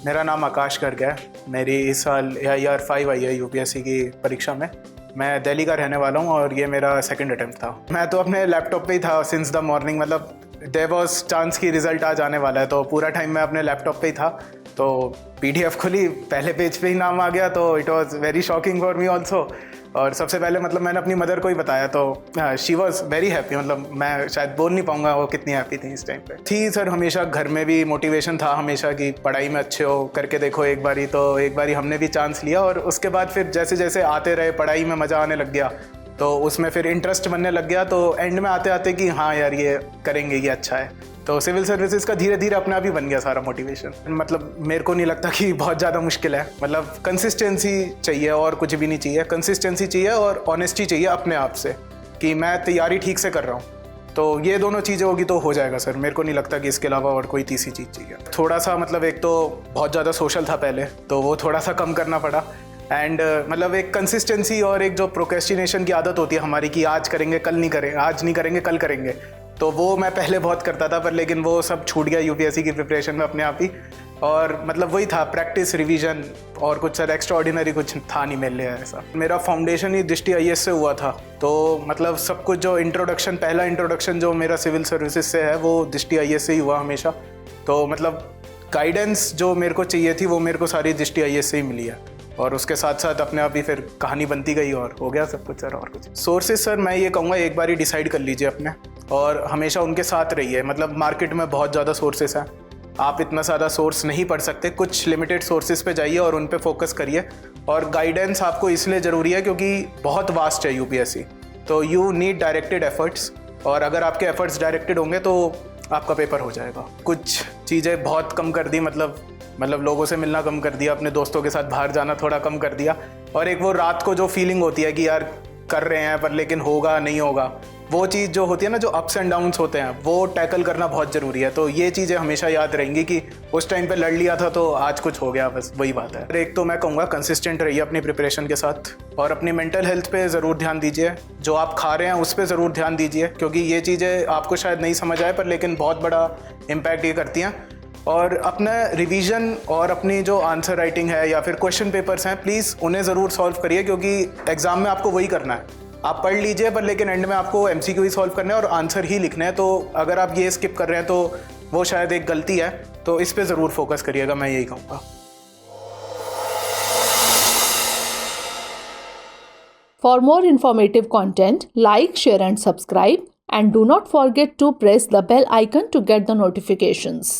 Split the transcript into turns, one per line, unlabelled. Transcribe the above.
मेरा नाम आकाश गर्ग है। मेरी इस साल ईयर 5 आई है यूपीएससी की परीक्षा में। मैं दिल्ली का रहने वाला हूँ और ये मेरा सेकंड अटेम्प्ट था। मैं तो अपने लैपटॉप पे ही था सिंस द मॉर्निंग, मतलब देयर वाज चांस की रिजल्ट आज आने वाला है, तो पूरा टाइम मैं अपने लैपटॉप पे ही था। तो पीडीएफ खुली, पहले पेज पे ही नाम आ गया, तो it was very shocking for me also. और सबसे पहले मतलब मैंने अपनी मदर को ही बताया, तो शी वॉज वेरी हैप्पी। मतलब मैं शायद बोल नहीं पाऊंगा वो कितनी हैप्पी थी इस टाइम पे। थी सर, हमेशा घर में भी मोटिवेशन था हमेशा कि पढ़ाई में अच्छे हो, करके देखो एक बारी। तो एक बारी हमने भी चांस लिया और उसके बाद फिर जैसे जैसे आते रहे, पढ़ाई में मज़ा आने लग गया, तो उसमें फिर इंटरेस्ट बनने लग गया। तो एंड में आते आते कि हाँ यार ये करेंगे, ये अच्छा है। तो सिविल सर्विसेज का धीरे धीरे अपने आप ही बन गया सारा मोटिवेशन। मतलब मेरे को नहीं लगता कि बहुत ज़्यादा मुश्किल है। मतलब कंसिस्टेंसी चाहिए और कुछ भी नहीं चाहिए। कंसिस्टेंसी चाहिए और ऑनेस्टी चाहिए अपने आप से कि मैं तैयारी ठीक से कर रहा हूँ। तो ये दोनों चीज़ें होगी तो हो जाएगा सर। मेरे को नहीं लगता कि इसके अलावा और कोई तीसरी चीज़ चाहिए। थोड़ा सा मतलब एक तो बहुत ज़्यादा सोशल था पहले, तो वो थोड़ा सा कम करना पड़ा। एंड मतलब एक कंसिस्टेंसी और एक जो प्रोक्रेस्टिनेशन की आदत होती है हमारी कि आज करेंगे कल नहीं करेंगे, आज नहीं करेंगे कल करेंगे, तो वो मैं पहले बहुत करता था, पर लेकिन वो सब छूट गया यूपीएससी की प्रिपरेशन में अपने आप ही। और मतलब वही था, प्रैक्टिस, रिवीजन और कुछ सर एक्स्ट्रा ऑर्डिनरी कुछ था नहीं मेरे लिए ऐसा। मेरा फाउंडेशन ही दृष्टि आईएएस से हुआ था, तो मतलब सब कुछ जो इंट्रोडक्शन, पहला इंट्रोडक्शन जो मेरा सिविल सर्विसेज से है वो दृष्टि आईएएस से ही हुआ हमेशा। तो मतलब गाइडेंस जो मेरे को चाहिए थी वो मेरे को सारी दृष्टि आईएएस से ही मिली है। और उसके साथ साथ अपने आप ही फिर कहानी बनती गई और हो गया सब कुछ सर। और कुछ सोर्सेज सर मैं ये कहूँगा, एक बार ही डिसाइड कर लीजिए अपने और हमेशा उनके साथ रहिए। मतलब मार्केट में बहुत ज़्यादा सोर्सेस हैं, आप इतना ज़्यादा सोर्स नहीं पढ़ सकते। कुछ लिमिटेड सोर्सेज पे जाइए और उन पे फोकस करिए। और गाइडेंस आपको इसलिए ज़रूरी है क्योंकि बहुत वास्ट है यूपीएससी, तो यू नीड डायरेक्टेड एफर्ट्स। और अगर आपके एफर्ट्स डायरेक्टेड होंगे तो आपका पेपर हो जाएगा। कुछ चीज़ें बहुत कम कर दी, मतलब लोगों से मिलना कम कर दिया, अपने दोस्तों के साथ बाहर जाना थोड़ा कम कर दिया। और एक वो रात को जो फीलिंग होती है कि यार कर रहे हैं पर लेकिन होगा नहीं होगा, वो चीज़ जो होती है ना, जो अप्स एंड डाउन्स होते हैं, वो टैकल करना बहुत ज़रूरी है। तो ये चीज़ें हमेशा याद रहेंगी कि उस टाइम पे लड़ लिया था तो आज कुछ हो गया, बस वही बात है। एक तो मैं कहूँगा कंसिस्टेंट रहिए अपनी प्रिपरेशन के साथ और अपनी मेंटल हेल्थ पे ज़रूर ध्यान दीजिए। जो आप खा रहे हैं उस पर ज़रूर ध्यान दीजिए, क्योंकि ये चीज़ें आपको शायद नहीं समझ आए पर लेकिन बहुत बड़ा इम्पैक्ट ये करती हैं। और अपना रिवीजन और अपनी जो आंसर राइटिंग है या फिर क्वेश्चन पेपर्स हैं, प्लीज़ उन्हें ज़रूर सॉल्व करिए, क्योंकि एग्ज़ाम में आपको वही करना है। आप पढ़ लीजिए पर लेकिन एंड में आपको एमसीक्यू ही सॉल्व करना है और आंसर ही लिखना है। तो अगर आप ये स्किप कर रहे हैं तो वो शायद एक गलती है, तो इस पे ज़रूर फोकस करिएगा, मैं यही कहूँगा।
For more informative content, like, share and subscribe, and do not forget to press the bell icon to get the notifications.